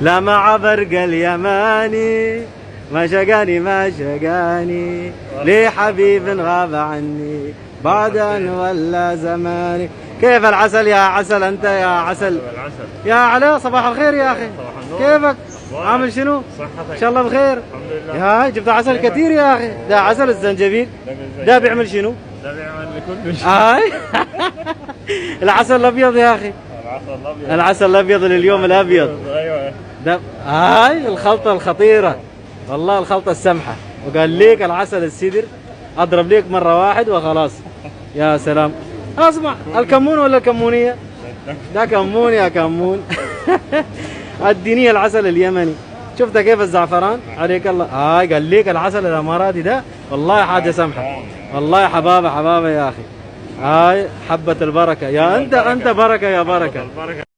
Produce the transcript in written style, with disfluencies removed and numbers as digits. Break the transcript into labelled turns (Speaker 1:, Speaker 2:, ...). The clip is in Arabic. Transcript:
Speaker 1: لا مع برق اليماني ما شقاني ما شقاني لي حبيب غاب عني بعد أن ولا زماني. كيف العسل يا عسل أنت يا عسل يا علاء؟ صباح الخير يا أخي، كيفك؟ عامل شنو؟ إن شاء الله بخير. الحمد لله. يا جبت عسل كثير يا أخي. ده عسل الزنجبيل. ده بيعمل شنو؟
Speaker 2: ده بيعمل كل شيء.
Speaker 1: العسل الأبيض يا أخي.
Speaker 2: العسل الأبيض.
Speaker 1: العسل الأبيض لليوم الأبيض.
Speaker 2: أيوه.
Speaker 1: ده الخلطة الخطيرة والله، الخلطة السمحة. وقال ليك العسل السدر أضرب ليك مرة واحد وخلاص. يا سلام. اسمع، الكمون ولا الكمونية؟ ده كمون يا كمون. اديني العسل اليمني. شفت كيف الزعفران؟ عليك الله. قال ليك العسل الاماراتي ده والله حاجة سمحة. والله حبابة حبابة يا اخي. حبة البركة يا انت بركة يا بركة.